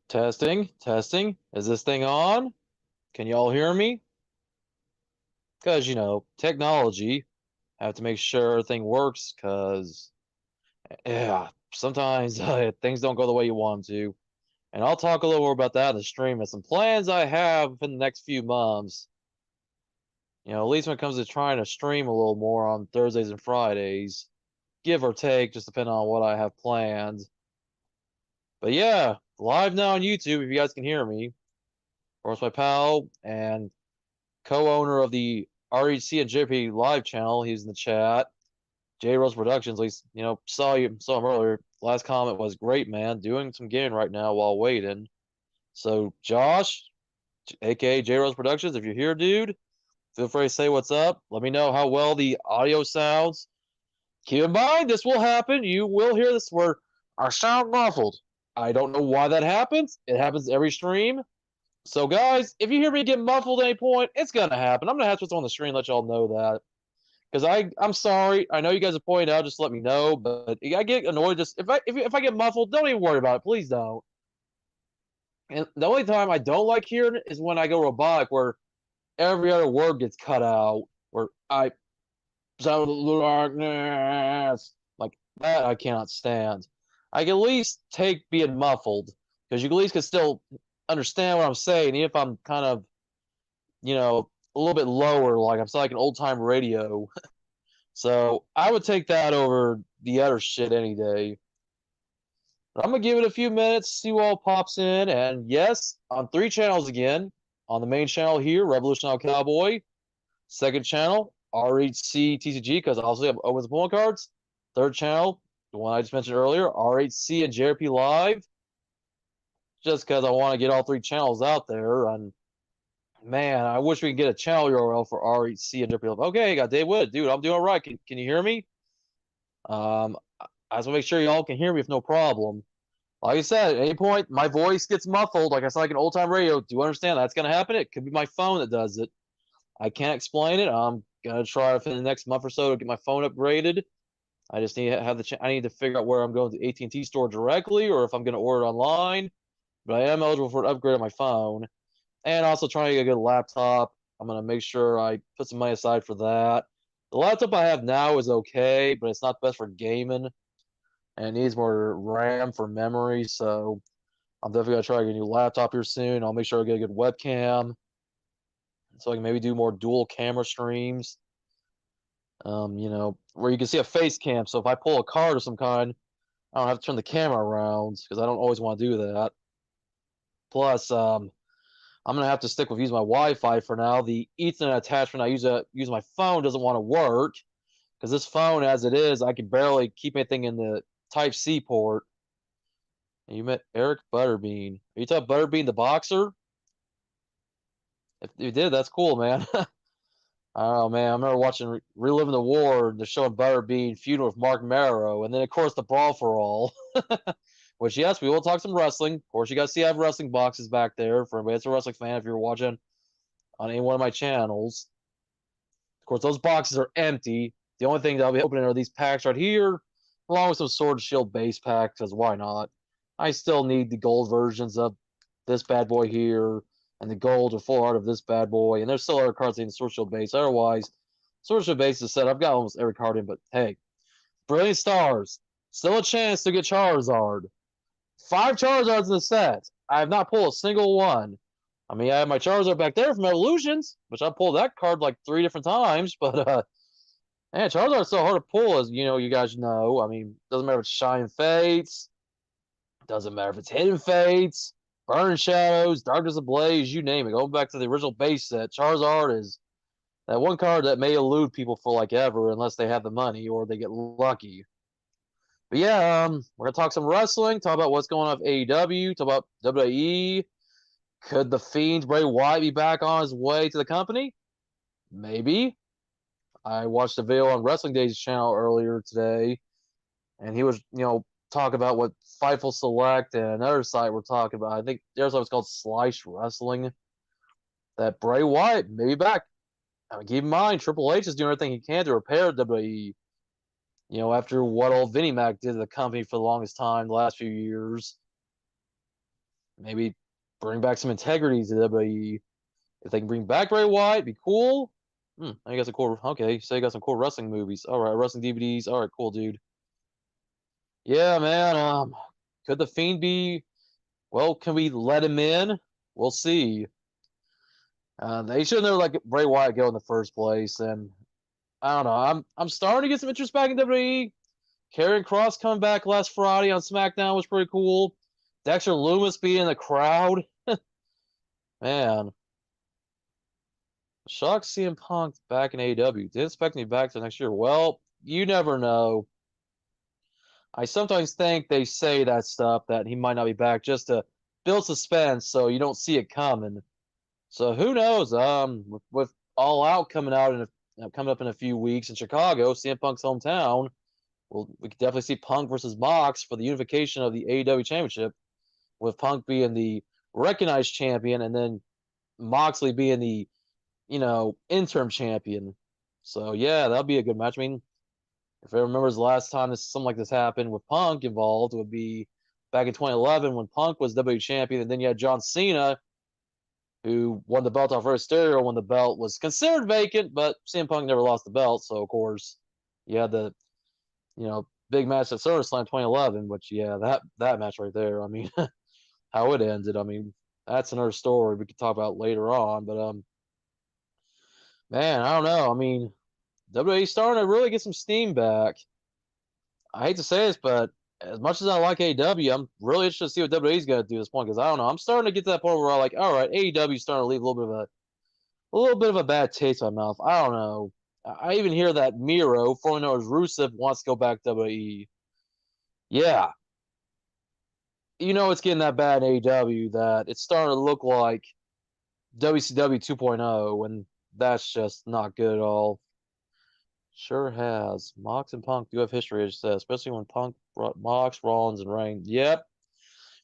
Testing, testing. Is this thing on? Can y'all hear me? Because, technology. Have to make sure everything works because, yeah, sometimes things don't go the way you want them to. And I'll talk a little more about that in the stream and some plans I have in the next few months. At least when it comes to trying to stream a little more on Thursdays and Fridays, give or take, just depending on what I have planned. But yeah, live now on YouTube if you guys can hear me. Of course, my pal and co-owner of the REC and JP live channel. He's in the chat. J Rose Productions. At least saw him earlier. Last comment was great, man. Doing some gaming right now while waiting. So Josh, aka J Rose Productions, if you're here, dude, feel free to say what's up. Let me know how well the audio sounds. Keep in mind, this will happen. You will hear this where I sound muffled. I don't know why that happens. It happens every stream. So, guys, if you hear me get muffled at any point, it's gonna happen. I'm gonna have to put on the screen, let y'all know that. Because I'm sorry. I know you guys have pointed out. Just let me know. But I get annoyed. Just if I get muffled, don't even worry about it. Please don't. And the only time I don't like hearing it is when I go robotic, where every other word gets cut out. Where I sound like that. I cannot stand. I can at least take being muffled because you at least can still understand what I'm saying, even if I'm kind of a little bit lower, like I'm like an old time radio. So I would take that over the other shit any day. But I'm gonna give it a few minutes, see what all pops in, and yes, on three channels again. On the main channel here, Revolutionary Cowboy. Second channel, RHC TCG, because I also have opens and pulling cards. Third channel, the one I just mentioned earlier, RHC and JRP Live. Just because I want to get all three channels out there, and man, I wish we could get a channel URL for RHC and JRP Live. Okay, got Dave Wood, dude. I'm doing all right. Can you hear me? I just want to make sure y'all can hear me with no problem. Like I said, at any point my voice gets muffled, like I sound like an old time radio. Do you understand that's gonna happen? It could be my phone that does it. I can't explain it. I'm gonna try in the next month or so to get my phone upgraded. I just need to have I need to figure out where I'm going to the AT&T store directly, or if I'm gonna order it online. But I am eligible for an upgrade on my phone, and also trying to get a good laptop. I'm gonna make sure I put some money aside for that. The laptop I have now is okay, but it's not best for gaming and it needs more RAM for memory. So I'm definitely gonna try to get a new laptop here soon. I'll make sure I get a good webcam so I can maybe do more dual camera streams. Where you can see a face cam. So if I pull a card of some kind, I don't have to turn the camera around because I don't always want to do that. Plus, I'm gonna have to stick with using my Wi-Fi for now. The Ethernet attachment I use my phone doesn't want to work because this phone, as it is, I can barely keep anything in the Type C port. And you met Eric Butterbean. Are you talking Butterbean the boxer? If you did, that's cool, man. Oh man, I remember watching Reliving the War. They're showing Butterbean feuding with Mark Marrow, and then of course the Brawl for All. Which yes, we will talk some wrestling. Of course, you guys see I have wrestling boxes back there for anybody that's a wrestling fan. If you're watching on any one of my channels, of course those boxes are empty. The only thing that I'll be opening are these packs right here, along with some Sword and Shield base packs. Because why not? I still need the gold versions of this bad boy here, and the gold or full art of this bad boy. And there's still other cards in the Sword Shield base. Otherwise, Sword Shield base is set. I've got almost every card in, but hey, Brilliant Stars, still a chance to get Charizard. 5 Charizards in the set. I have not pulled a single one. I mean, I have my Charizard back there from Evolutions, which I pulled that card like 3 different times, but man, Charizard's so hard to pull, as you guys know. I mean, doesn't matter if it's Shine Fates, doesn't matter if it's Hidden Fates, Burning Shadows, Darkness Ablaze, you name it. Going back to the original base set, Charizard is that one card that may elude people for like ever unless they have the money or they get lucky. But yeah, we're gonna talk some wrestling, talk about what's going on with AEW, talk about WWE. Could the Fiend Bray Wyatt be back on his way to the company? Maybe. I watched a video on Wrestling Days channel earlier today, and he was, talk about what Fightful Select and another site were talking about. I think there's what's called Slice Wrestling. That Bray Wyatt may be back. I mean, keep in mind, Triple H is doing everything he can to repair WWE. After what old Vinnie Mac did to the company for the longest time, the last few years. maybe bring back some integrity to WWE. If they can bring back Bray Wyatt, be cool. I guess a cool. Okay, so you got some cool wrestling movies. All right, wrestling DVDs. All right, cool, dude. Yeah, man. Could the Fiend be? Well, can we let him in? We'll see. They should never let Bray Wyatt go in the first place, and I don't know. I'm starting to get some interest back in WWE. Karrion Kross coming back last Friday on SmackDown was pretty cool. Dexter Lumis being in the crowd, man. Shocked CM Punk back in AEW. Didn't expect me back to next year. Well, you never know. I sometimes think they say that stuff that he might not be back just to build suspense so you don't see it coming. So who knows? With All Out coming out coming up in a few weeks in Chicago, CM Punk's hometown, well, we could definitely see Punk versus Mox for the unification of the AEW Championship, with Punk being the recognized champion and then Moxley being the interim champion. So yeah, that'll be a good match. I mean, if everyone remembers the last time something like this happened with Punk involved, it would be back in 2011 when Punk was WWE champion, and then you had John Cena, who won the belt off Rey Mysterio when the belt was considered vacant, but CM Punk never lost the belt. So of course, you had the big match at SummerSlam 2011, which that match right there. I mean, how it ended. I mean, that's another story we could talk about later on. But man, I don't know. I mean, WWE starting to really get some steam back. I hate to say this, but as much as I like AEW, I'm really interested to see what WWE's going to do at this point because I don't know. I'm starting to get to that point where I'm like, all right, AEW's starting to leave a little bit of a bad taste in my mouth. I don't know. I even hear that Miro, formerly known as Rusev, wants to go back to WWE. Yeah, it's getting that bad in AEW that it's starting to look like WCW 2.0, and that's just not good at all. Sure has. Mox and Punk do have history, as said, especially when Punk brought Mox, Rollins, and Reigns. Yep.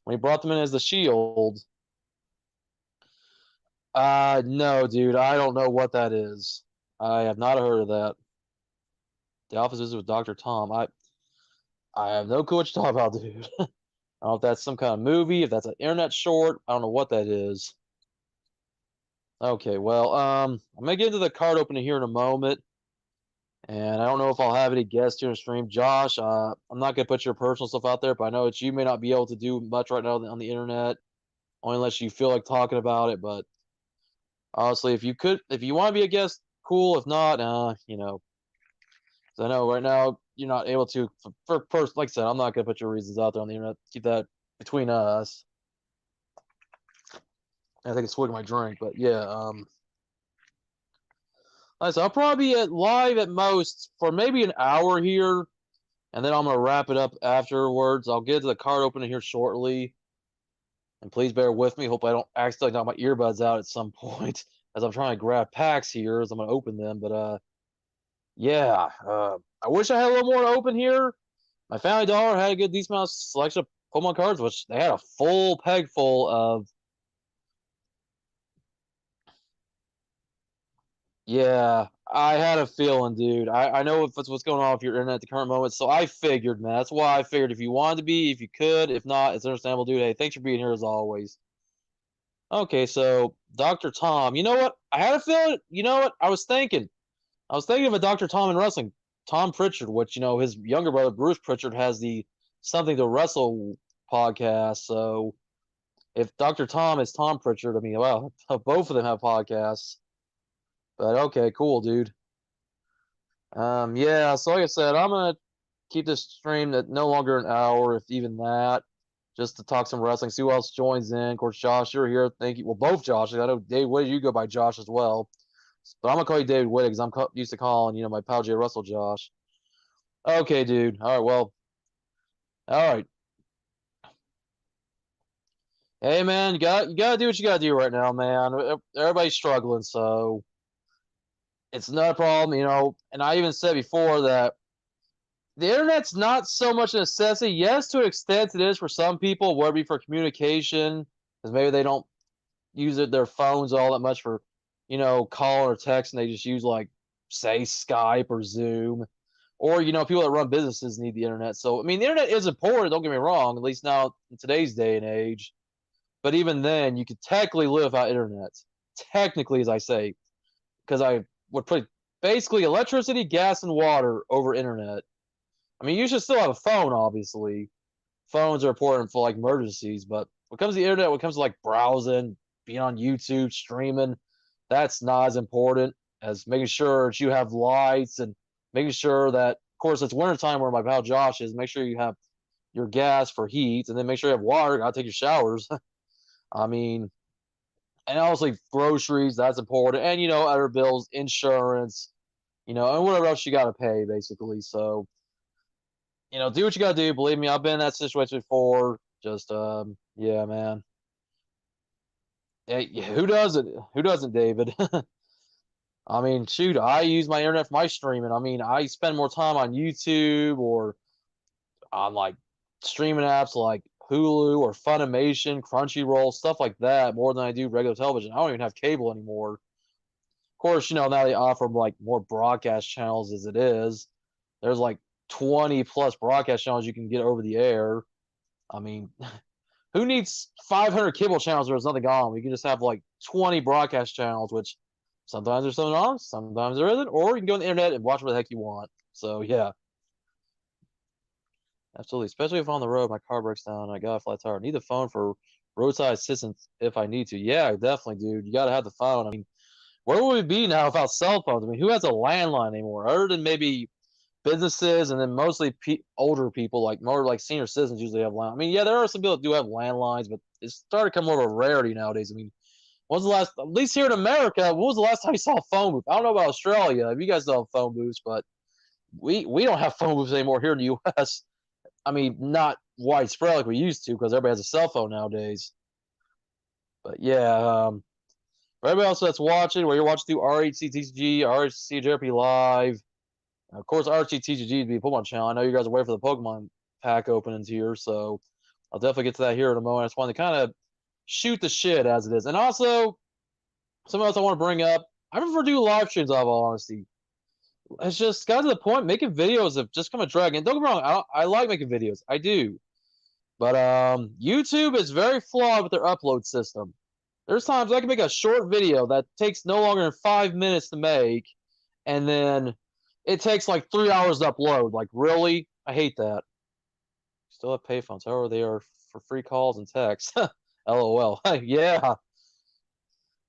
When he brought them in as the Shield. No, dude. I don't know what that is. I have not heard of that. The office visit with Dr. Tom. I have no clue what you're talking about, dude. I don't know if that's some kind of movie, if that's an internet short. I don't know what that is. Okay, well, I'm gonna get into the card opening here in a moment. And I don't know if I'll have any guests here in stream. Josh, I'm not going to put your personal stuff out there, but I know that you may not be able to do much right now on the internet, only unless you feel like talking about it. But honestly, if you want to be a guest, cool. If not, 'cause I know right now you're not able to. For first, like I said, I'm not going to put your reasons out there on the internet. Keep that between us. I think it's swigging my drink, but yeah. Like I said, I'll probably be live at most for maybe an hour here, and then I'm gonna wrap it up afterwards. I'll get to the card opening here shortly, and please bear with me. Hope I don't accidentally knock my earbuds out at some point as I'm trying to grab packs here as I'm gonna open them. But yeah, I wish I had a little more to open here. My Family Dollar had a good decent amount of selection of Pokemon cards, which they had a full peg full of. Yeah, I had a feeling, dude. I know what's going on with your internet at the current moment, so I figured, man. That's why I figured if you wanted to be, if you could, if not, it's understandable, dude. Hey, thanks for being here as always. Okay, so Dr. Tom, you know what? I had a feeling. You know what? I was thinking of a Dr. Tom in wrestling, Tom Pritchard, which his younger brother Bruce Pritchard has the Something to Wrestle podcast. So if Dr. Tom is Tom Pritchard, I mean, well, both of them have podcasts. But okay, cool, dude. Yeah. So like I said, I'm gonna keep this stream at no longer an hour, if even that, just to talk some wrestling. See who else joins in. Of course, Josh, you're here. Thank you. Well, both Josh. I know Dave Whitty, you go by Josh as well, but I'm gonna call you David Whitty because I'm used to calling my pal Jay Russell Josh. Okay, dude. All right. Well. All right. Hey, man. You gotta do what you gotta do right now, man. Everybody's struggling, so it's not a problem, And I even said before that the internet's not so much a necessity. Yes, to an extent it is for some people, whether it be for communication, because maybe they don't use their phones all that much for, call or text, and they just use like, say, Skype or Zoom. Or, people that run businesses need the internet. So, I mean, the internet is important, don't get me wrong, at least now in today's day and age. But even then, you could technically live without internet. Technically, as I say, because I would put basically electricity, gas, and water over internet. I mean, you should still have a phone, obviously. Phones are important for like emergencies, but when it comes to the internet, when it comes to like browsing, being on YouTube, streaming, that's not as important as making sure that you have lights and making sure that, of course, it's wintertime where my pal Josh is. Make sure you have your gas for heat, and then make sure you have water. Gotta take your showers. I mean, and obviously groceries, that's important, and other bills, insurance, and whatever else you gotta pay, basically. So do what you gotta do. Believe me, I've been in that situation before. Just yeah, man. Hey, who doesn't? Who doesn't, David? I mean, shoot, I use my internet for my streaming. I mean, I spend more time on YouTube or on like streaming apps like Hulu or Funimation, Crunchyroll, stuff like that, more than I do regular television. I don't even have cable anymore. Of course, now they offer like more broadcast channels as it is. There's like 20 plus broadcast channels you can get over the air. I mean, who needs 500 cable channels where there's nothing on? We can just have like 20 broadcast channels, which sometimes there's something on, sometimes there isn't, or you can go on the internet and watch what the heck you want. So yeah, absolutely. Especially if I'm on the road, my car breaks down, and I got a flat tire. I need the phone for roadside assistance if I need to. Yeah, definitely, dude. You got to have the phone. I mean, where would we be now without cell phones? I mean, who has a landline anymore? Other than maybe businesses, and then mostly older people, like more like senior citizens, usually have landlines. I mean, yeah, there are some people that do have landlines, but it's starting to become more of a rarity nowadays. I mean, when's the last, at least here in America, when was the last time you saw a phone booth? I don't know about Australia, if you guys don't have phone booths, but we don't have phone booths anymore here in the U.S. I mean, not widespread like we used to because everybody has a cell phone nowadays. But yeah, for everybody else that's watching, where you're watching through RHCTG, RHCJRP Live, of course, RHCTG would be a Pokemon channel. I know you guys are waiting for the Pokemon pack openings here, so I'll definitely get to that here in a moment. I just wanted to kind of shoot the shit as it is. And also, something else I want to bring up. I prefer to do live streams, out of all honesty. It's just got to the point, making videos of just come a drag. And don't get me wrong, I like making videos. I do. But YouTube is very flawed with their upload system. There's times I can make a short video that takes no longer than 5 minutes to make, and then it takes like 3 hours to upload. Like, really? I hate that. Still have payphones. However, they are for free calls and texts. LOL. Yeah.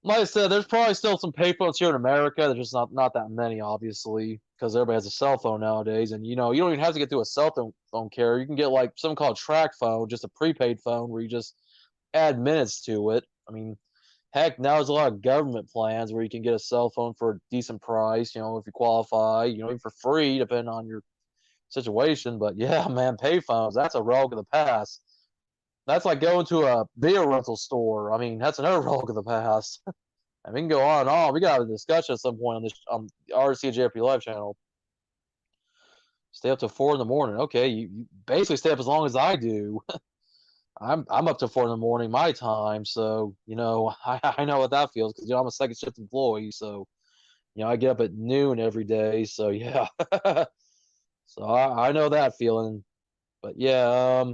Like I said, there's probably still some payphones here in America. There's just not that many, obviously, because everybody has a cell phone nowadays. And you don't even have to get to a cell phone carrier. You can get like something called track phone, just a prepaid phone where you just add minutes to it. I mean, heck, now there's a lot of government plans where you can get a cell phone for a decent price, if you qualify, even for free, depending on your situation. But yeah, man, payphones, that's a relic of the past. That's like going to a video rental store. I mean, that's another relic of the past. And we can go on and on. We got a discussion at some point on this RCJP Live channel. Stay up to 4 in the morning. Okay, you basically stay up as long as I do. I'm up to 4 in the morning my time, so I know what that feels because I'm a second shift employee, so I get up at noon every day, so yeah, so I know that feeling, but yeah,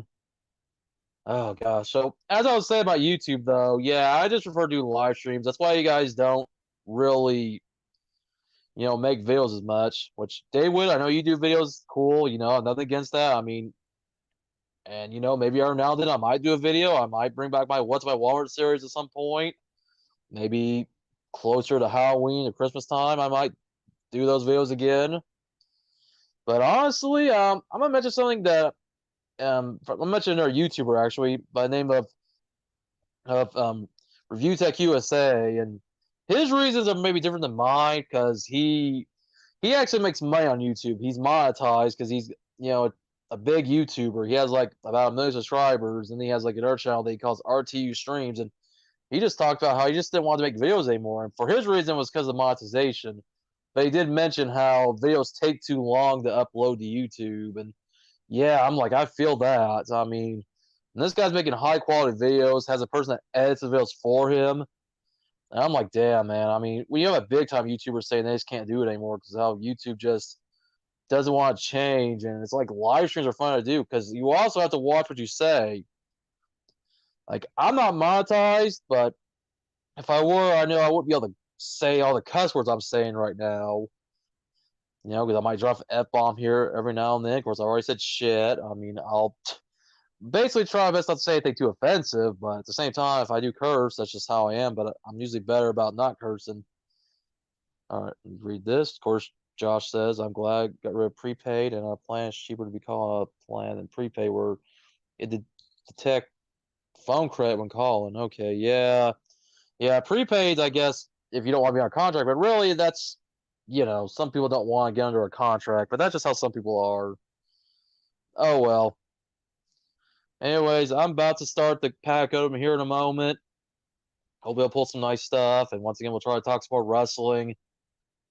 oh gosh, so as I was saying about YouTube though, yeah, I just prefer to do live streams. That's why you guys don't really make videos as much. Which David, I know you do videos, cool. Nothing against that. I mean, and maybe every now and then I might do a video. I might bring back my What's My Walmart series at some point. Maybe closer to Halloween or Christmas time, I might do those videos again. But honestly, I'm gonna mention something that I'm mentioning our YouTuber actually by the name of Review Tech USA, and his reasons are maybe different than mine because he actually makes money on YouTube. He's monetized because he's a big YouTuber. He has like about 1 million subscribers, and he has like another channel that he calls RTU Streams. And he just talked about how he just didn't want to make videos anymore. And for his reason was because of monetization. But he did mention how videos take too long to upload to YouTube. And yeah, I'm like, I feel that. I mean, this guy's making high quality videos, has a person that edits the videos for him. And I'm like, damn, man. I mean, when you have a big time YouTuber saying they just can't do it anymore because how YouTube just doesn't want to change, and it's like live streams are fun to do because you also have to watch what you say. Like, I'm not monetized, but if I were, I know I wouldn't be able to say all the cuss words I'm saying right now. You know, because I might drop an F bomb here every now and then. Of course, I already said shit. I mean, I'll basically try my best not to say anything too offensive, but at the same time, if I do curse, that's just how I am. But I'm usually better about not cursing. All right, read this. Of course, Josh says, I'm glad got rid of prepaid and a plan is cheaper to be called a plan than prepaid where it did detect phone credit when calling. Okay, yeah. Yeah, prepaid, I guess, if you don't want to be on a contract, but really that's, some people don't want to get under a contract, but that's just how some people are. Oh well. Anyways, I'm about to start the pack open here in a moment. Hope we'll pull some nice stuff. And once again, we'll try to talk some more wrestling.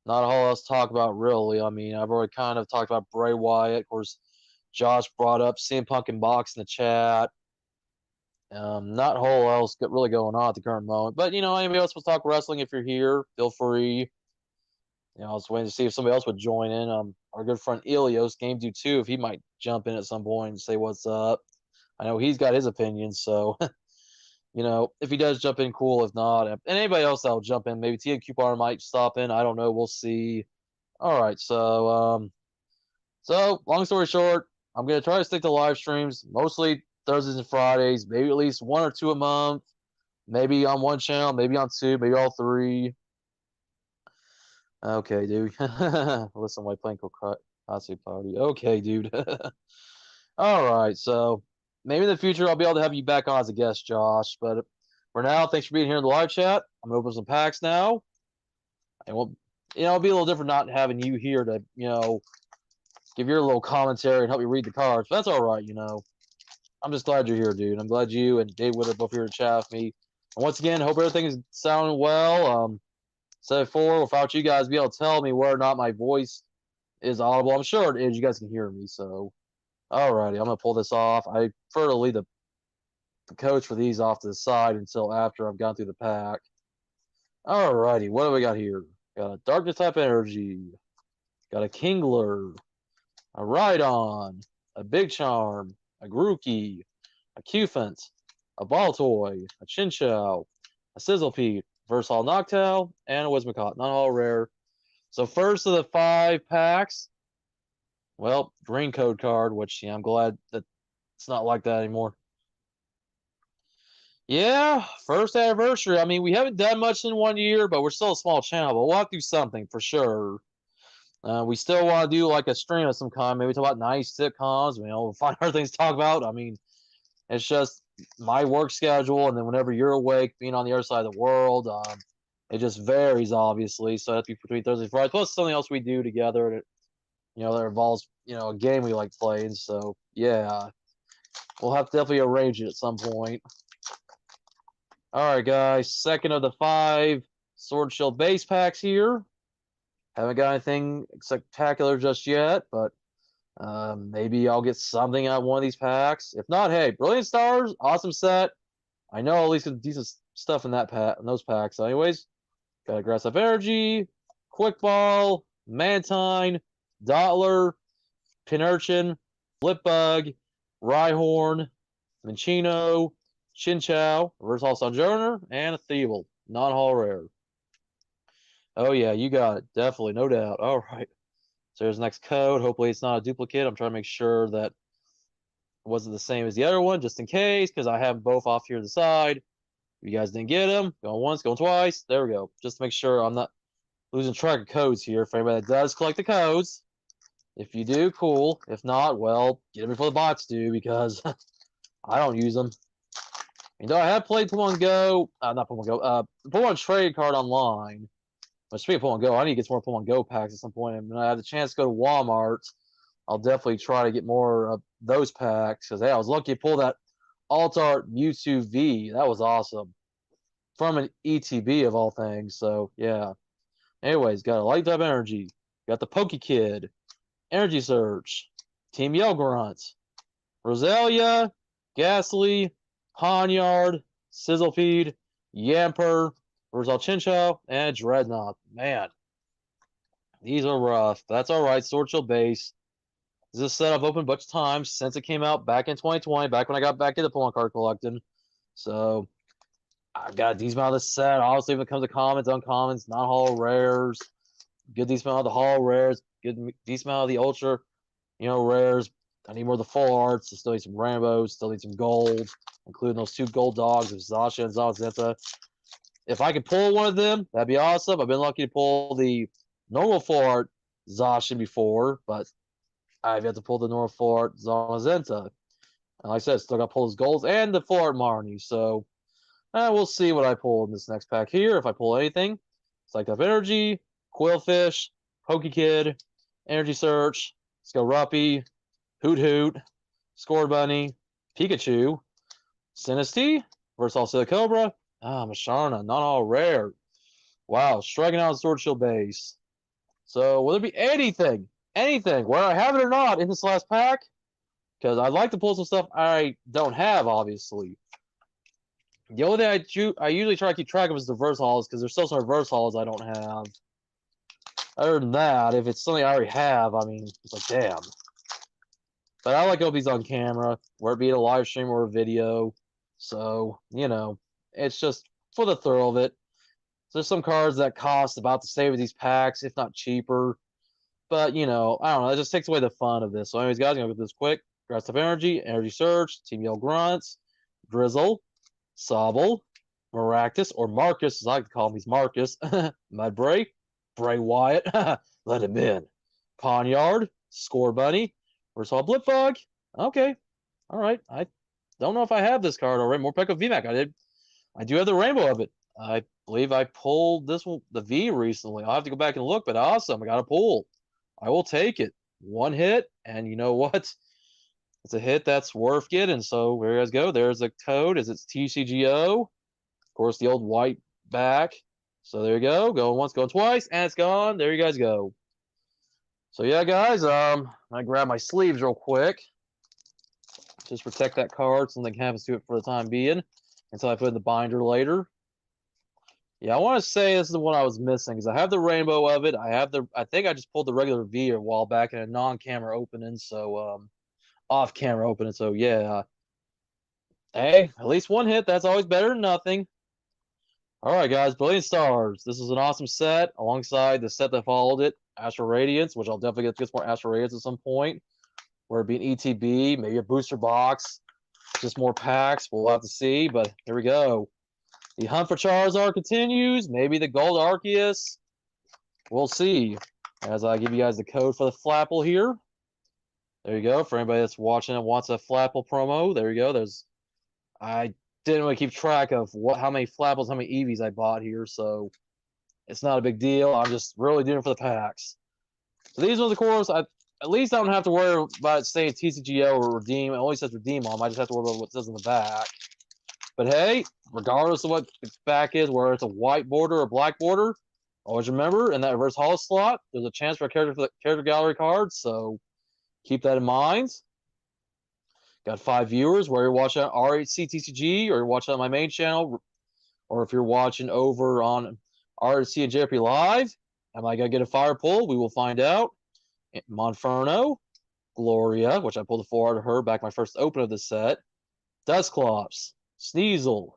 Not a whole lot else to talk about, really. I mean, I've already kind of talked about Bray Wyatt. Of course, Josh brought up CM Punk and Box in the chat. Not a whole else really going on at the current moment. But, anybody else wants to talk wrestling, if you're here, feel free. I was waiting to see if somebody else would join in. Our good friend Ilios, Game Do 2, if he might jump in at some point and say what's up. I know he's got his opinions, so if he does jump in, cool. If not, and anybody else that'll jump in, maybe TNQ Bar might stop in. I don't know. We'll see. All right, so long story short, I'm gonna try to stick to live streams, mostly Thursdays and Fridays, maybe at least one or two a month, maybe on one channel, maybe on two, maybe all three. Okay, dude. Listen, while playing Katsu Party. Okay, dude. All right, so maybe in the future I'll be able to have you back on as a guest, Josh. But for now, thanks for being here in the live chat. I'm gonna open some packs now, and it'll be a little different not having you here to, give your little commentary and help you read the cards. But that's all right, I'm just glad you're here, dude. I'm glad you and Dave Wood are both here to chat with me. And once again, hope everything is sounding well. Said before, without you guys be able to tell me whether or not my voice is audible. I'm sure it is. You guys can hear me. So, alrighty, I'm gonna pull this off. I prefer to leave the coach for these off to the side until after I've gone through the pack. Alrighty, what do we got here? Got a Darkness type energy. Got a Kingler. A Rhydon. A Big Charm. A Grookey. A Cufant. A Baltoy. A Chinchou. A Sizzlepede. Versal Noctowl. And a Whimsicott. Not all rare. So first of the 5 packs, well, green code card, which I'm glad that it's not like that anymore. Yeah, first anniversary. I mean, we haven't done much in 1 year, but we're still a small channel. But we'll have to do something for sure. We still want to do like a stream of some kind. Maybe talk about nice sitcoms. We'll find other things to talk about. I mean, it's just my work schedule, and then whenever you're awake, being on the other side of the world, it just varies, obviously. So that's between Thursday and Friday, plus something else we do together. That involves a game we like playing. So yeah, we'll have to definitely arrange it at some point. All right, guys. Second of the 5 Sword Shield base packs here. Haven't got anything spectacular just yet, but maybe I'll get something out of one of these packs. If not, hey, Brilliant Stars, awesome set. I know at least some decent stuff in those packs. So anyways, got Aggressive Energy, Quick Ball, Mantine, Dottler, Pinurchin, Flipbug, Rhyhorn, Minchino, Chinchou, Versal Sojourner, and a Thievul. Non-hall rare. Oh, yeah, you got it. Definitely, no doubt. All right. So here's the next code. Hopefully it's not a duplicate. I'm trying to make sure that it wasn't the same as the other one, just in case, because I have them both off here to the side. If you guys didn't get them, going once, going twice. There we go. Just to make sure I'm not losing track of codes here for anybody that does collect the codes. If you do, cool. If not, well, get them before the bots do, because I don't use them. Though I have played Pokemon Go, not Pokemon Go, Pokemon Trade Card online. But speaking of Pokemon Go, I need to get some more Pokemon Go packs at some point. And when I have the chance to go to Walmart, I'll definitely try to get more of those packs. Because, hey, I was lucky to pull that Alt-Art Mewtwo V. That was awesome. From an ETB of all things. So, yeah. Anyways, got a Light Type Energy. Got the Pokekid. Energy Surge. Team Yellgrunt. Roselia. Ghastly. Pawniard. Sizzlepede. Yamper. Versal Chinchou, and Dreadnought. Man, these are rough. That's all right. Sword Shield base. This is set I've opened a bunch of times since it came out back in 2020, back when I got back into Pokemon card collecting. So I've got a decent amount of the set. Obviously, when it comes to commons, uncommons, non holo rares, good decent amount of the holo rares, good decent amount of the ultra, rares. I need more of the full arts. I still need some rainbows, still need some gold, including those 2 gold dogs of Zasha and Zamazenta. If I could pull one of them, that'd be awesome. I've been lucky to pull the normal full art Zacian before, but I've yet to pull the normal full art Zamazenta. And like I said, still got to pull his golds and the full art Marnie. So we'll see what I pull in this next pack here. If I pull anything, Psych Up Energy, Quillfish, Pokekid, Energy Search, Skullruppy, Hoot Hoot, Scorbunny, Pikachu, Sinistea, Versal Silicobra, Musharna, not all rare. Wow, striking out Sword Shield base. So will there be anything, whether I have it or not, in this last pack? Because I'd like to pull some stuff I don't have, obviously. The only thing I usually try to keep track of is the reverse hauls, because there's still some reverse hauls I don't have. Other than that, if it's something I already have, I mean, it's like, damn. But I like these on camera, whether it be a live stream or a video. So, it's just for the thrill of it. So there's some cards that cost about the same as these packs, if not cheaper. But, I don't know. It just takes away the fun of this. So anyways, guys, I'm going to go this quick. Grass Up Energy, Energy Surge, Team Yell Grunts, Drizzle, Sobble, Maractus, or Marcus, as I like to call him. He's Marcus. Mudbray, Bray Wyatt, let him in. Pawniard, Scorbunny, Versal Blipbug. Okay. All right. I don't know if I have this card already. Morpeko VMAX. I do have the rainbow of it. I believe I pulled this one, the V, recently. I'll have to go back and look, but awesome. I got a pull. I will take it. One hit, and you know what? It's a hit that's worth getting. So there you guys go. There's the code. It's TCGO. Of course, the old white back. So there you go. Going once, going twice, and it's gone. There you guys go. So yeah, guys, I grab my sleeves real quick. Just protect that card. Something happens to it for the time being until I put in the binder later. Yeah, I want to say this is the one I was missing because I have the rainbow of it. I think I just pulled the regular V a while back in a non-camera opening, so off-camera opening. So yeah, hey, at least one hit. That's always better than nothing. All right, guys, Brilliant Stars. This is an awesome set alongside the set that followed it, Astral Radiance, which I'll definitely get more Astral Radiance at some point. Where it be an ETB, maybe a booster box, just more packs. We'll have to see, but here we go. The hunt for Charizard continues. Maybe the Gold Arceus. We'll see. As I give you guys the code for the Flapple here. There you go. For anybody that's watching and wants a Flapple promo, there you go. I didn't really keep track of how many Flapples, how many Eevees I bought here, so it's not a big deal. I'm just really doing it for the packs. So these ones, of course, at least I don't have to worry about it saying TCGO or redeem. It only says redeem on them. I just have to worry about what it says in the back. But hey, regardless of what the back is, whether it's a white border or black border, always remember in that reverse holo slot, there's a chance for a character gallery card. So keep that in mind. Got 5 viewers, where you're watching on RHC TCG or you're watching on my main channel, or if you're watching over on RHC and JP Live. Am I going to get a fire pull? We will find out. Monferno, Gloria, which I pulled a 4 out of her back my first open of the set. Dusclops, Sneasel,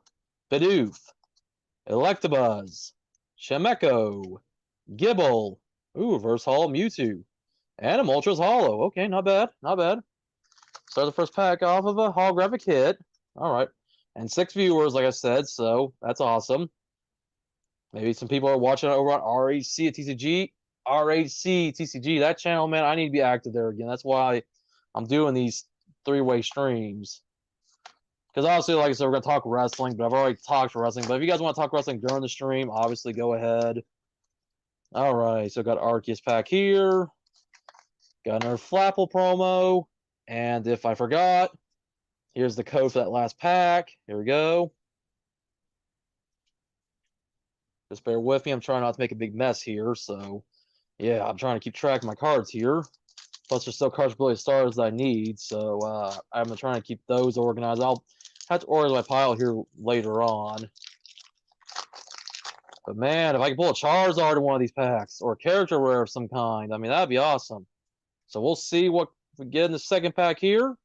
Bidoof, Electabuzz, Shemeko, Gibble, reverse holo Mewtwo, and a Moltres holo. Okay, not bad, not bad. Start the first pack off of a holographic hit. All right, and 6 viewers, like I said, so that's awesome. Maybe some people are watching over on RHC at TCG. RHC TCG, that channel, man, I need to be active there again. That's why I'm doing these 3-way streams. Because obviously, like I said, we're going to talk wrestling, but I've already talked wrestling. But if you guys want to talk wrestling during the stream, obviously go ahead. All right, so got Arceus pack here. Got another Flapple promo. And if I forgot, here's the code for that last pack. Here we go. Just bear with me. I'm trying not to make a big mess here. So, yeah, I'm trying to keep track of my cards here. Plus, there's still cards for Brilliant Stars that I need. So, I'm trying to keep those organized. I'll have to organize my pile here later on. But, man, if I can pull a Charizard in one of these packs or a character rare of some kind, I mean, that'd be awesome. So, we'll see what we get in the second pack here.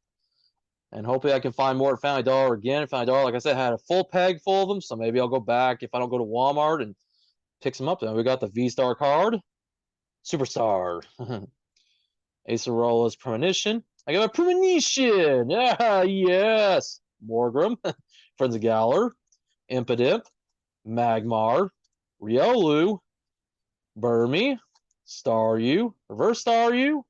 And hopefully I can find more at Family Dollar again. Family Dollar, like I said, had a full peg full of them, so maybe I'll go back if I don't go to Walmart and pick some up. Then we got the V-Star card. Superstar. Acerolas Premonition. I got a Premonition. Yeah, yes. Morgrim. Friends of Galar. Impidimp. Magmar. Riolu. Burmy. Staryu. Reverse Staryu.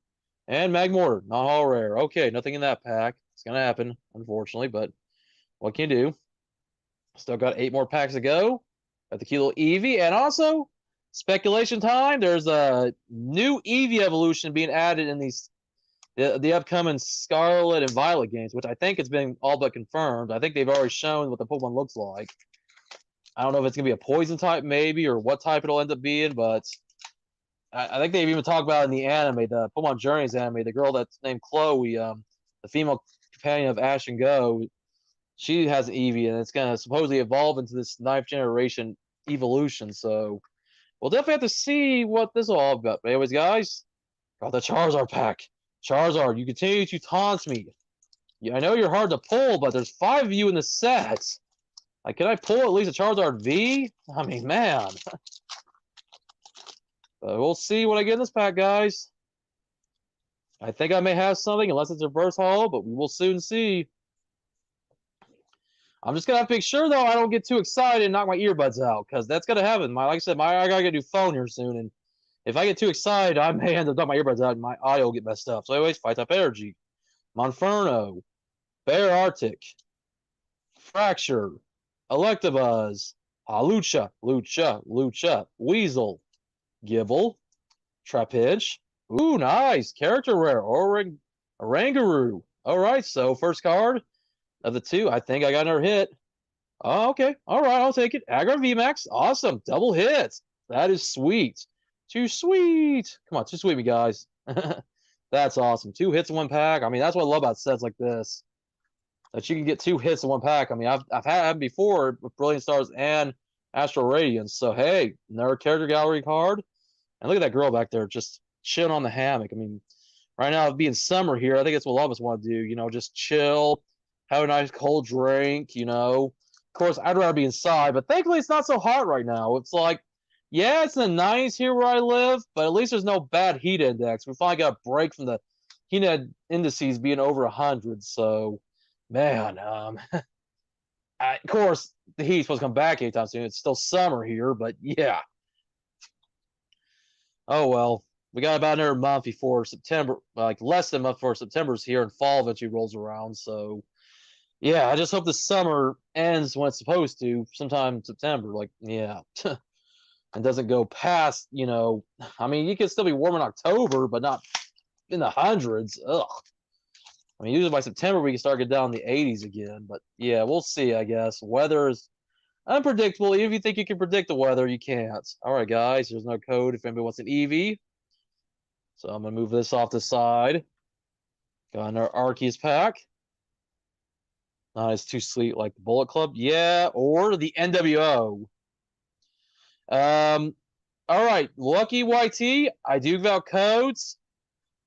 And Magmortar. Not all rare. Okay, nothing in that pack. It's going to happen, unfortunately, but what can you do? Still got 8 more packs to go. Got the Kilo Eevee. And also, speculation time. There's a new Eevee evolution being added in the upcoming Scarlet and Violet games, which I think has been all but confirmed. I think they've already shown what the Pokemon looks like. I don't know if it's going to be a poison type, maybe, or what type it'll end up being, but I think they've even talked about in the anime, the Pokemon Journeys anime, the girl that's named Chloe, the female companion of Ash and Go, she has an Eevee, and it's going to supposedly evolve into this 9th generation evolution. So we'll definitely have to see what this is all about. But anyways, guys, got the Charizard pack. Charizard, you continue to taunt me. Yeah, I know you're hard to pull, but there's 5 of you in the set. Like, can I pull at least a Charizard V? I mean, man. We'll see what I get in this pack, guys. I think I may have something, unless it's a reverse holo, but we will soon see. I'm just gonna have to make sure though I don't get too excited and knock my earbuds out, because that's gonna happen. Like I said, I gotta get a new phone here soon, and if I get too excited, I may end up knocking my earbuds out and my audio will get messed up. So anyways, Fight Type Energy, Monferno, Bear Arctic, Fracture, Electabuzz, Halucha, Lucha, Weasel, Gible, Trapinch. Ooh, nice. Character rare. Oranguru. All right, so first card of the 2. I think I got another hit. Oh, okay. All right, I'll take it. Aggron VMAX. Awesome. Double hits. That is sweet. Too sweet. Come on, too sweet, me guys. That's awesome. 2 hits in 1 pack. I mean, that's what I love about sets like this. That you can get 2 hits in 1 pack. I mean, I've had them before with Brilliant Stars and Astral Radiance. So, hey, another character gallery card. And look at that girl back there just chilling on the hammock. I mean, right now, being summer here, I think it's what a lot of us want to do. You know, just chill, have a nice cold drink, you know. Of course, I'd rather be inside, but thankfully it's not so hot right now. It's like, yeah, it's in the 90s here where I live, but at least there's no bad heat index. We finally got a break from the heat indices being over 100. So, man, of course, the heat's supposed to come back anytime soon. It's still summer here, but yeah. Oh, well. We got about another month before September, like less than a month before September's here, and fall eventually rolls around. So, yeah, I just hope the summer ends when it's supposed to, sometime in September. Like, yeah, and doesn't go past. You know, I mean, you can still be warm in October, but not in the hundreds. Ugh. I mean, usually by September we can start getting down in the 80s again. But yeah, we'll see. I guess weather is unpredictable. Even if you think you can predict the weather, you can't. All right, guys, there's no code if anybody wants an Eevee. So I'm going to move this off the side. Got another Arceus pack. Not as too sweet like the Bullet Club. Yeah, or the NWO. All right, Lucky YT. I do give out codes.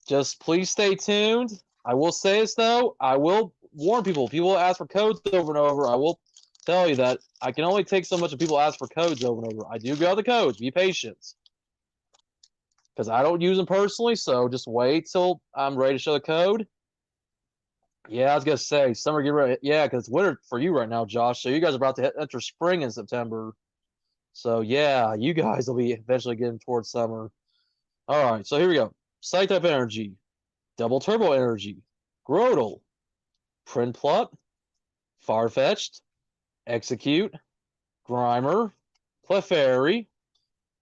Just please stay tuned. I will say this, though. I will warn people. People ask for codes over and over. I will tell you that I can only take so much if people ask for codes over and over. I do give out the codes. Be patient. Because I don't use them personally, so just wait till I'm ready to show the code. Yeah, I was gonna say summer get ready. Yeah, because it's winter for you right now, Josh. So you guys are about to enter spring in September. So yeah, you guys will be eventually getting towards summer. All right, so here we go. Psych-Type Energy, Double Turbo Energy, Grotle, Prinplup, Farfetch'd, Execute, Grimer, Clefairy,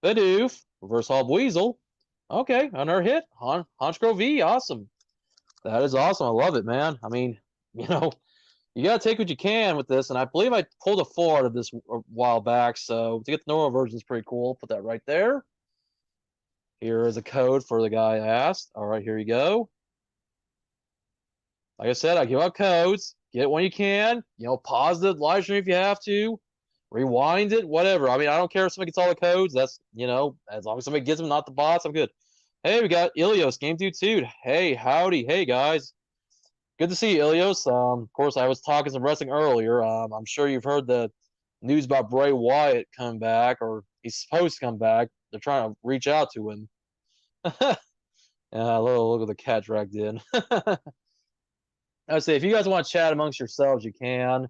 Bidoof, Reverse Hall Weasel. Okay, another hit. Honchkrow V, awesome. That is awesome. I love it, man. I mean, you know, you got to take what you can with this. And I believe I pulled a 4 out of this a while back. So to get the normal version is pretty cool. Put that right there. Here is a code for the guy I asked. All right, here you go. Like I said, I give out codes. Get it when you can. You know, pause the live stream if you have to. Rewind it, whatever. I mean, I don't care if somebody gets all the codes. That's, you know, as long as somebody gets them, not the bots, I'm good. Hey, we got Ilios, Game Dude. Hey, howdy. Hey, guys. Good to see you, Ilios. Of course, I was talking some wrestling earlier. I'm sure you've heard the news about Bray Wyatt coming back, or he's supposed to come back. They're trying to reach out to him. Look what the cat dragged in. I would say if you guys want to chat amongst yourselves, you can.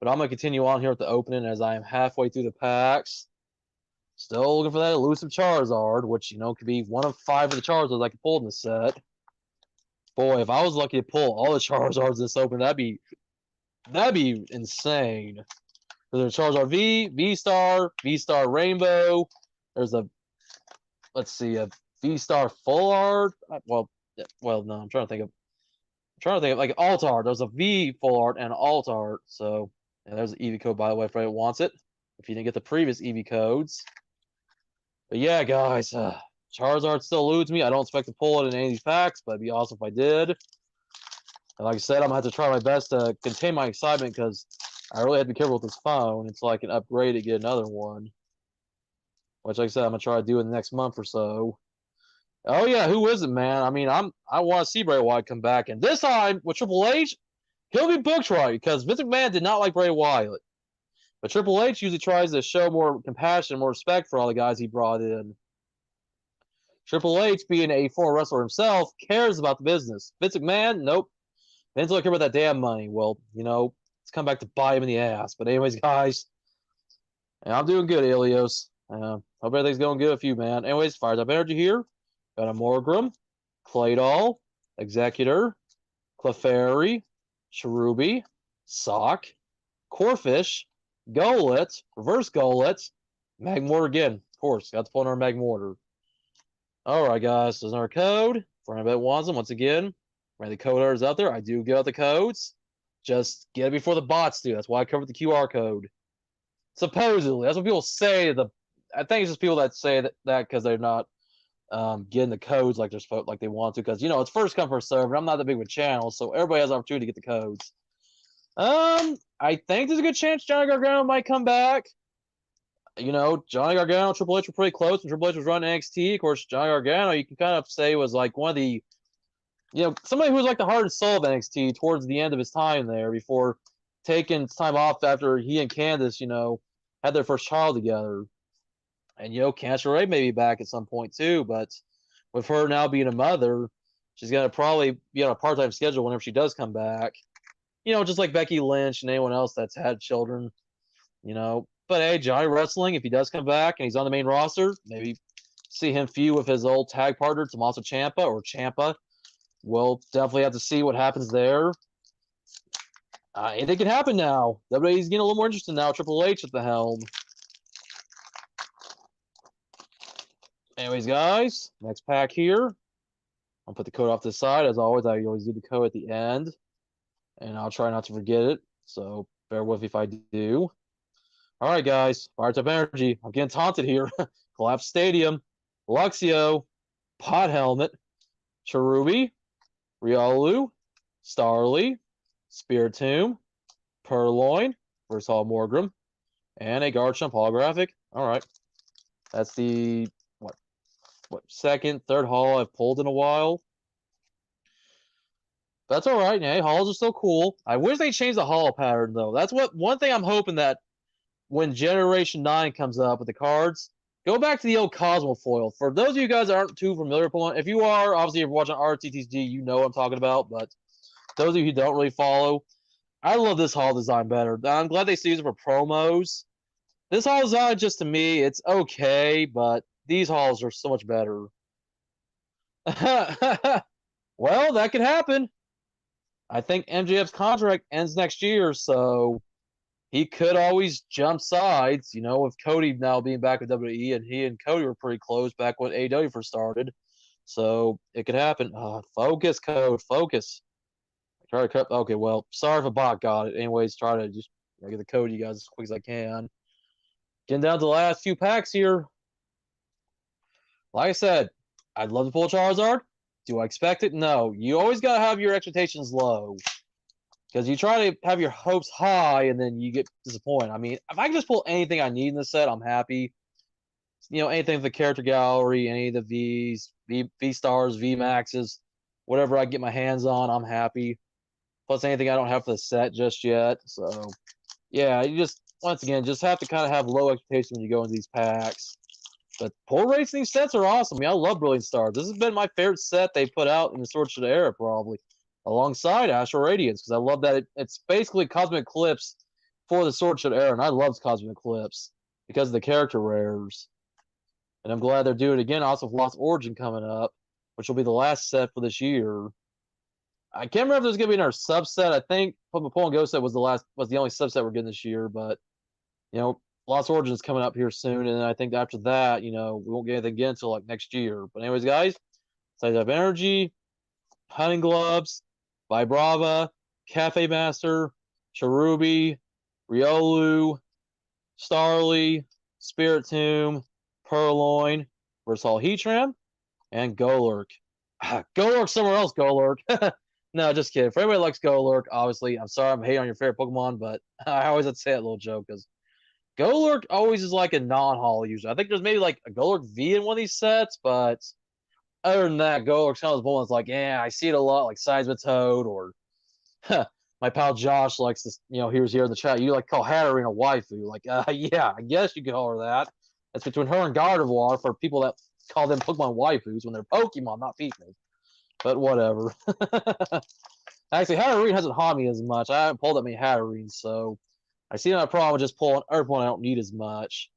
But I'm gonna continue on here with the opening as I am halfway through the packs. Still looking for that elusive Charizard, which could be one of 5 of the Charizards I could pull in the set. Boy, if I was lucky to pull all the Charizards this open, that'd be insane. There's a Charizard V, V-Star, V-Star Rainbow. There's a a V-Star Full Art. No, I'm trying to think of like Alt Art. There's a V Full Art and Alt Art. So there's an EV code, by the way, if anybody wants it. If you didn't get the previous EV codes. But yeah, guys, Charizard still eludes me. I don't expect to pull it in any of these packs, but it'd be awesome if I did. And like I said, I'm gonna have to try my best to contain my excitement because I really have to be careful with this phone. It's like an upgrade to get another one. Which, like I said, I'm gonna try to do in the next month or so. Oh yeah, who is it, man? I mean, I want to see Bray Wyatt come back, and this time with Triple H, he'll be booked right because Vince McMahon did not like Bray Wyatt, but Triple H usually tries to show more compassion, more respect for all the guys he brought in. Triple H, being a former wrestler himself, cares about the business. Vince McMahon, nope. Vince don't care about that damn money. Well, it's come back to bite him in the ass. But anyways, guys, I'm doing good, Ilios. Hope everything's going good with you, man. Anyways, Fire Type Energy here. Got a Morgrem, Claydol, Executor, Clefairy, Cherubi, Sock, Corphish, Golett, Reverse Golett, Magmortar again. Of course, got to pull another Magmortar. All right, guys, there's our code for anybody that wants them. Once again, the code orders out there. I do give out the codes. Just get it before the bots do. That's why I covered the QR code. Supposedly, that's what people say. I think it's just people that say that because they're not getting the codes like they're supposed, like they want to. Because it's first come first serve, and I'm not that big of a channel, so everybody has an opportunity to get the codes. I think there's a good chance Johnny Gargano might come back. Johnny Gargano, Triple H were pretty close when Triple H was running NXT. Of course, Johnny Gargano, you can kind of say was like one of the, somebody who was like the heart and soul of NXT towards the end of his time there before taking time off after he and Candice, had their first child together. And, Candice LeRae may be back at some point too, but with her now being a mother, she's going to probably be on a part-time schedule whenever she does come back. Just like Becky Lynch and anyone else that's had children, But hey, Johnny Wrestling, if he does come back and he's on the main roster, maybe see him feud with his old tag partner, Tommaso Ciampa or Ciampa. We'll definitely have to see what happens there. Anything can happen now. WWE's getting a little more interested now. Triple H at the helm. Anyways, guys, next pack here. I'll put the code off to the side. As always, I always do the code at the end. And I'll try not to forget it. So bear with me if I do. All right, guys. Fire Type Energy. I'm getting taunted here. Collapse Stadium. Luxio. Pot Helmet. Cherubi. Riolu. Starly. Spiritomb. Purloin. Versal Morgrem. And a Garchomp holographic. All right. That's the second, third haul I've pulled in a while. That's all right. Yeah, hauls are still cool. I wish they changed the haul pattern though. That's one thing I'm hoping that when Generation 9 comes up with the cards, go back to the old Cosmo foil. For those of you guys that aren't too familiar with one, if you are, obviously if you're watching RTTG, you know what I'm talking about. But those of you who don't really follow, I love this haul design better. I'm glad they use it for promos. This haul design, just to me, it's okay, but these hauls are so much better. Well, that could happen. I think MJF's contract ends next year, so he could always jump sides, with Cody now being back with WWE, and he and Cody were pretty close back when AEW first started. So it could happen. Focus, Code, focus. Try to cut. Okay, well, sorry if a bot got it. Anyways, try to just get the code, you guys, as quick as I can. Getting down to the last few packs here. Like I said, I'd love to pull Charizard. Do I expect it? No. You always got to have your expectations low. Because you try to have your hopes high and then you get disappointed. I mean, if I can just pull anything I need in the set, I'm happy. Anything with the character gallery, any of the Vs, V Stars, V Maxes, whatever I get my hands on, I'm happy. plus anything I don't have for the set just yet. So, yeah, you just, once again, just have to kind of have low expectations when you go into these packs. But pull rates in these sets are awesome. I mean, I love Brilliant Stars. This has been my favorite set they put out in the Sword Shield era, probably, alongside Astral Radiance, because I love that it's basically Cosmic Eclipse for the Sword Shield era, and I love Cosmic Eclipse because of the character rares. And I'm glad they're doing it again, also with Lost Origin coming up, which will be the last set for this year. I can't remember if there's gonna be another subset. I think Pokemon and Ghost set was the only subset we're getting this year, but you know, Lost Origin is coming up here soon, and I think after that, you know, we won't get anything again until like next year. But anyways, guys, Size Up Energy, Hunting Gloves, Vibrava, Cafe Master, Cherubi, Riolu, Starly, Spiritomb, Purloin, Versal Heatran, and Golurk. Golurk somewhere else, Golurk. No, just kidding. For everybody who likes Golurk, obviously, I'm sorry I'm hating on your favorite Pokemon, but I always have to say that little joke because Golurk always is like a non-holo user. I think there's maybe like a Golurk V in one of these sets, but other than that, Golurk's kind of the one that's like, yeah, I see it a lot, like Seismitoad, or my pal Josh likes this, you know, he was here in the chat. You like call Hatterene a waifu. Like, yeah, I guess you could call her that. That's between her and Gardevoir for people that call them Pokemon waifus when they're Pokemon, not people. But whatever. Actually, Hatterene hasn't haunted me as much. I haven't pulled that many Hatterenes, so I see my problem with just pulling Earth one I don't need as much.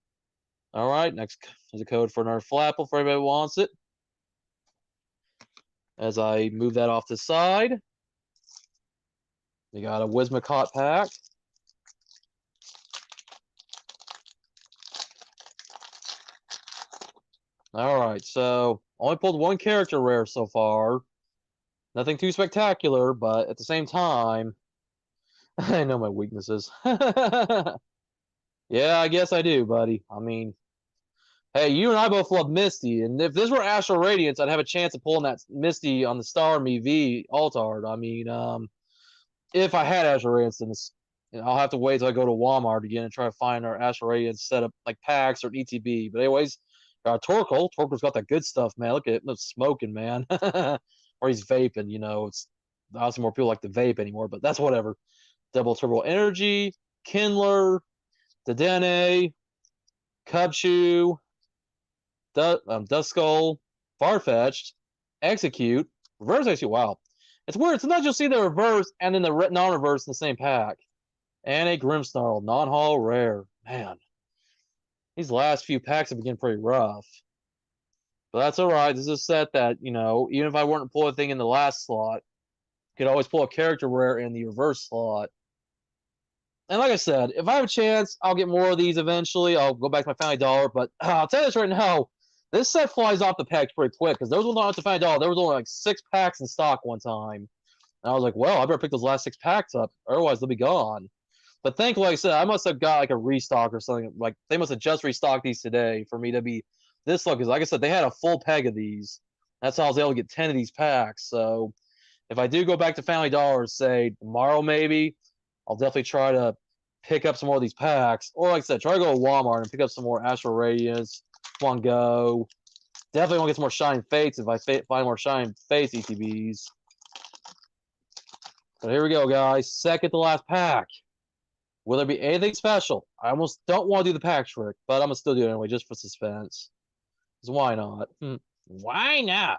All right, next is a code for another Flapple for everybody who wants it. As I move that off the side, we got a Whimsicott pack. All right, so only pulled one character rare so far. Nothing too spectacular, but at the same time, I know my weaknesses. Yeah, I guess I do, buddy. I mean, hey, you and I both love Misty, and if this were Astral Radiance, I'd have a chance of pulling that Misty on the Starmie V Altard. I mean, if I had Astral Radiance, then I'll have to wait till I go to Walmart again and try to find our Astral Radiance set up like packs or ETB. But anyways, Torkoal. Torkoal's got that good stuff, man. Look at him smoking, man. Or he's vaping, you know. It's obviously more people like to vape anymore, but that's whatever. Double Turbo Energy, Kindler, Dedenne, Cubchoo, Duskull, Farfetch'd, Execute, Reverse Execute. Wow. It's weird. Sometimes you'll see the reverse and then the non-reverse in the same pack. And a Grimmsnarl, non-holo rare. Man, these last few packs have been pretty rough. But that's all right. This is a set that, you know, even if I weren't to pull a thing in the last slot, you could always pull a character rare in the reverse slot. And like I said, if I have a chance, I'll get more of these eventually. I'll go back to my Family Dollar. But I'll tell you this right now, this set flies off the packs pretty quick because there was one at the Family Dollar. There was only like 6 packs in stock one time. And I was like, well, I better pick those last 6 packs up. Otherwise, they'll be gone. But thankfully, like I said, I must have got like a restock or something. Like they must have just restocked these today for me to be this lucky. Because like I said, they had a full peg of these. That's how I was able to get 10 of these packs. So if I do go back to Family Dollar, say tomorrow maybe, I'll definitely try to pick up some more of these packs. Or like I said, try to go to Walmart and pick up some more Astral Radiance, Pokemon Go. Definitely want to get some more Shining Fates if I find more Shining Fates ETBs. But here we go, guys. Second to last pack. Will there be anything special? I almost don't want to do the pack trick, but I'm going to still do it anyway, just for suspense. Because why not? Why not?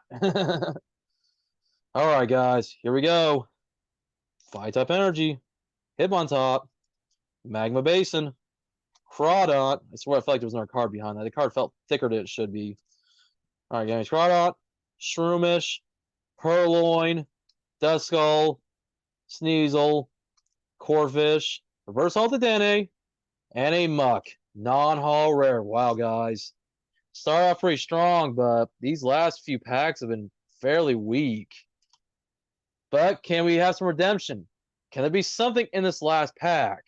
All right, guys. Here we go. Fire-type Energy. Hitmontop. Magma Basin. Crawdont. I swear I felt like there was another card behind that. The card felt thicker than it should be. All right, guys. Crawdont. Shroomish. Purloin. Duskull. Sneasel. Corphish. Reverse Holo Dedenne. And a Muck. Non-holo rare. Wow, guys. Start off pretty strong, but these last few packs have been fairly weak. But can we have some redemption? Can there be something in this last pack?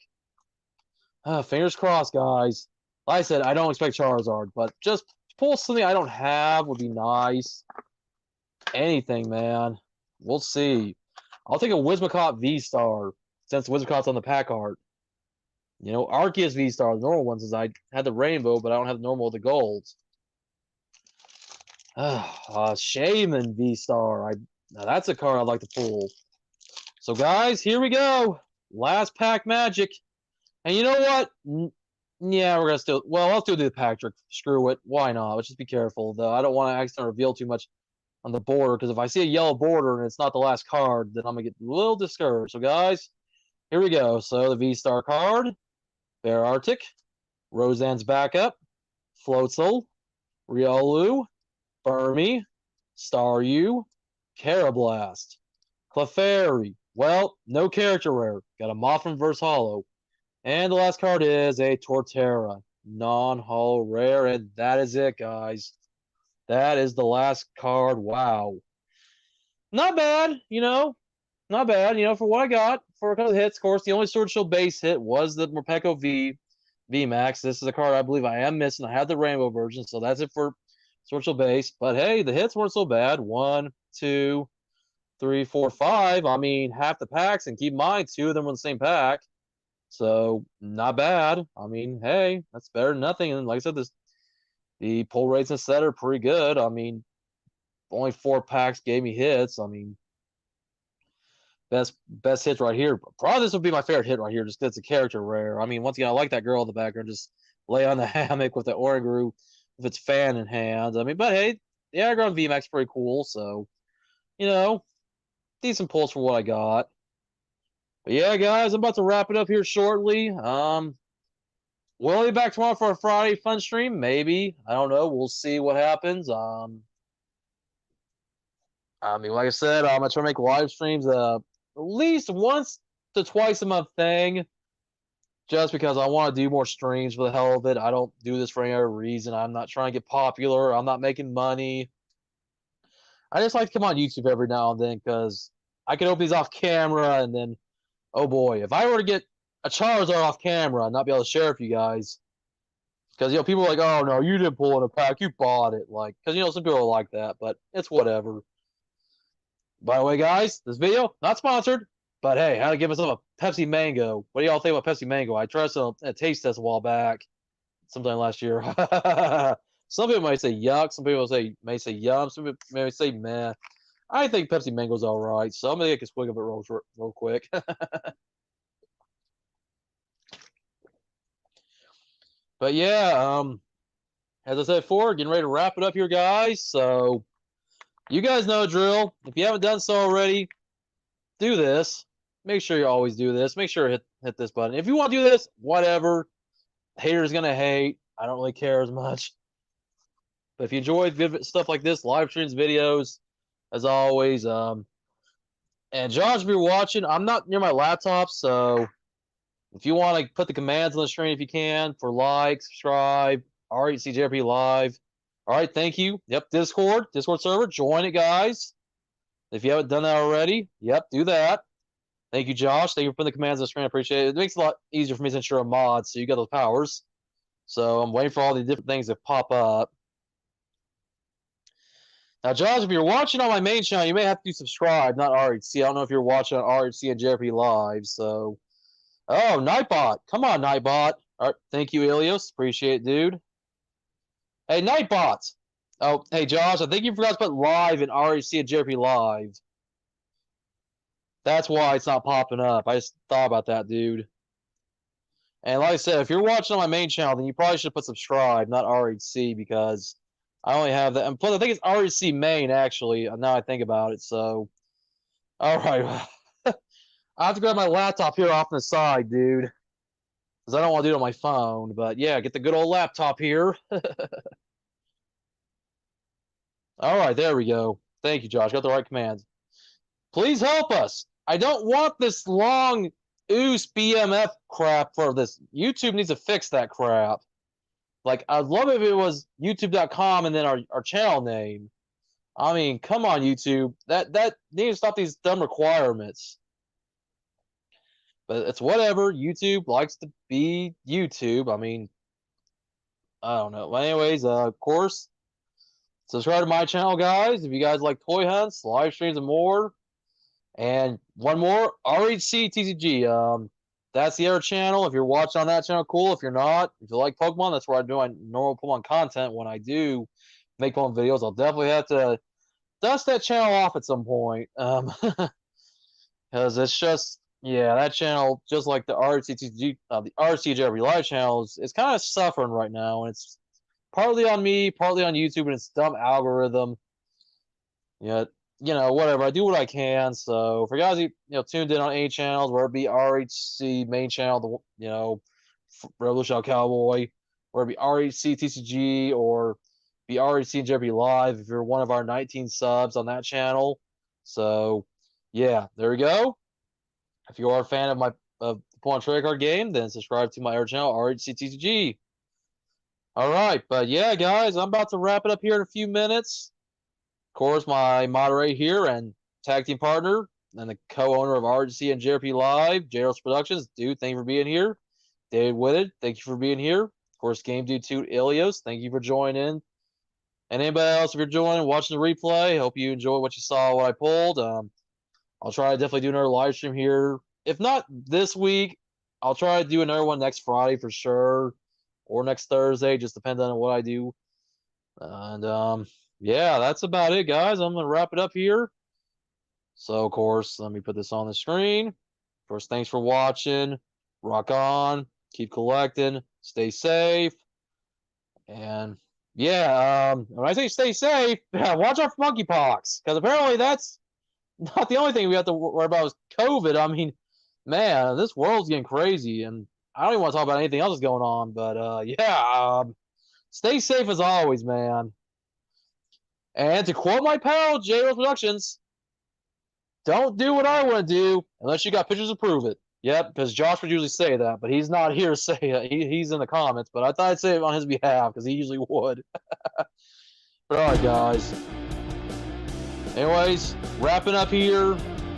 Fingers crossed, guys. Like I said, I don't expect Charizard, but just pull something I don't have would be nice. Anything, man. We'll see. I'll take a Whimsicott V-Star since Whimsicott's on the pack art. You know, Arceus V-Star, the normal ones, is I had the rainbow, but I don't have the normal with the golds. Shaman V-Star. Now that's a card I'd like to pull. So, guys, here we go. Last pack magic. And you know what? Yeah, we're going to still... Well, I'll still do the pack trick. Screw it. Why not? Let's just be careful, though. I don't want to accidentally reveal too much on the border, because if I see a yellow border and it's not the last card, then I'm going to get a little discouraged. So, guys, here we go. So, the V-Star card. Bear Arctic. Roseanne's backup. Floatzel. Riolu. Burmy. Staryu. Carablast. Clefairy. Well, no character rare. Got a Mothman vs. Hollow. And the last card is a Torterra. Non-hollow rare. And that is it, guys. That is the last card. Wow. Not bad, you know. Not bad, you know, for what I got. For a couple of hits, of course, the only Sword Shield base hit was the Morpeko VMAX. This is a card I believe I am missing. I had the rainbow version, so that's it for Sword Shield base. But hey, the hits weren't so bad. 1, 2, 3, 4, 5. I mean, half the packs, and keep in mind, 2 of them were in the same pack. So, not bad. I mean, hey, that's better than nothing. And like I said, the pull rates and set are pretty good. I mean, only 4 packs gave me hits. I mean, best hits right here. Probably this would be my favorite hit right here, just because it's a character rare. I mean, once again, I like that girl in the background, just lay on the hammock with the Oranguru with its fan in hand. I mean, but hey, the Aggron VMAX pretty cool, so, you know, decent pulls for what I got. But yeah, guys, I'm about to wrap it up here shortly. We'll be back tomorrow for a Friday fun stream, maybe. I don't know. We'll see what happens. I mean, like I said, I'm gonna try to make live streams at least once to twice a month thing, just because I want to do more streams for the hell of it. I don't do this for any other reason. I'm not trying to get popular. I'm not making money. I just like to come on YouTube every now and then because I can open these off camera, and then, oh boy, if I were to get a Charizard off camera and not be able to share it with you guys, because, you know, people are like, oh no, you didn't pull in a pack, you bought it, like, because, you know, some people are like that, but it's whatever. By the way, guys, this video not sponsored, but hey, how to give myself a Pepsi Mango. What do y'all think about Pepsi Mango? I tried some a taste test a while back, sometime last year. Some people might say yuck, some people may say yum, some people may say meh. I think Pepsi Mango's all right, so I'm gonna take a swig of it real quick. But yeah, as I said before, getting ready to wrap it up here, guys. So you guys know the drill. If you haven't done so already, do this. Make sure you always do this. Make sure to hit this button. If you want to do this, whatever. Haters gonna hate. I don't really care as much. But if you enjoy stuff like this, live streams, videos, as always, and Josh, if you're watching, I'm not near my laptop, so if you want to put the commands on the screen, if you can, for like, subscribe, RHCJRP Live. All right, thank you. Yep, Discord server, join it, guys. If you haven't done that already, yep, do that. Thank you, Josh. Thank you for putting the commands on the screen. I appreciate it. It makes it a lot easier for me since you're a mod, so you got those powers. So I'm waiting for all the different things to pop up. Now, Josh, if you're watching on my main channel, you may have to subscribe, not RHC. I don't know if you're watching on RHC and JRP Live, so... Oh, Nightbot. Come on, Nightbot. All right, thank you, Ilios. Appreciate it, dude. Hey, Nightbot. Oh, hey, Josh, I think you forgot to put live in RHC and JRP Live. That's why it's not popping up. I just thought about that, dude. And like I said, if you're watching on my main channel, then you probably should put subscribe, not RHC, because I only have that. And plus, I think it's RHC main, actually, now I think about it. So, all right. I have to grab my laptop here off on the side, dude, because I don't want to do it on my phone. But yeah, get the good old laptop here. All right, there we go. Thank you, Josh. Got the right commands. Please help us. I don't want this long OOS BMF crap for this. YouTube needs to fix that crap. Like, I'd love it if it was youtube.com and then our channel name. I mean, come on, YouTube. That needs to stop these dumb requirements. But it's whatever. YouTube likes to be YouTube. I mean, I don't know. Well, anyways, of course, subscribe to my channel, guys. If you guys like toy hunts, live streams, and more. And one more, RHC TCG. That's the other channel. If you're watching on that channel, cool. If you're not, if you like Pokemon, that's where I do my normal Pokemon content. When I do make Pokemon videos, I'll definitely have to dust that channel off at some point. because it's just, yeah, that channel, just like the RCTJ Live channels, it's kind of suffering right now, and it's partly on me, partly on YouTube, and its dumb algorithm. Yeah, whatever. I do what I can. So for guys who tuned in on any channels, whether it be RHC main channel, Revolution Cowboy, or it be RHC TCG, or be RHC and Jeopardy Live, if you're one of our 19 subs on that channel. So yeah, there we go. If you are a fan of my Pokemon Trading Card Game, then subscribe to my other channel, RHC TCG. All right, but yeah, guys, I'm about to wrap it up here in a few minutes. Of course, my moderator here and tag team partner and the co-owner of RGC and JRP Live, JRS Productions. Dude, thank you for being here. David Whitted, thank you for being here. Of course, Game Dude 2 Ilios, thank you for joining in. And anybody else, if you're joining, watching the replay, hope you enjoyed what you saw, what I pulled. I'll try to definitely do another live stream here. If not this week, I'll try to do another one next Friday for sure, or next Thursday, just depending on what I do. And yeah, that's about it, guys. I'm gonna wrap it up here. So, of course, let me put this on the screen. Of course, thanks for watching. Rock on. Keep collecting. Stay safe. And yeah, when I say stay safe, watch out for monkeypox, because apparently that's not the only thing we have to worry about is COVID. I mean, man, this world's getting crazy, and I don't even want to talk about anything else that's going on. But yeah, stay safe as always, man. And to quote my pal, J-Rose Productions, don't do what I want to do unless you got pictures to prove it. Yep, because Josh would usually say that, but he's not here to say it. He's in the comments, but I thought I'd say it on his behalf because he usually would. But all right, guys. Anyways, wrapping up here.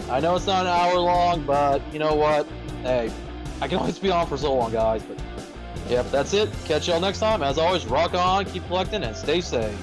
I know it's not an hour long, but you know what? Hey, I can only be on for so long, guys. But yep, that's it. Catch y'all next time. As always, rock on, keep collecting, and stay safe.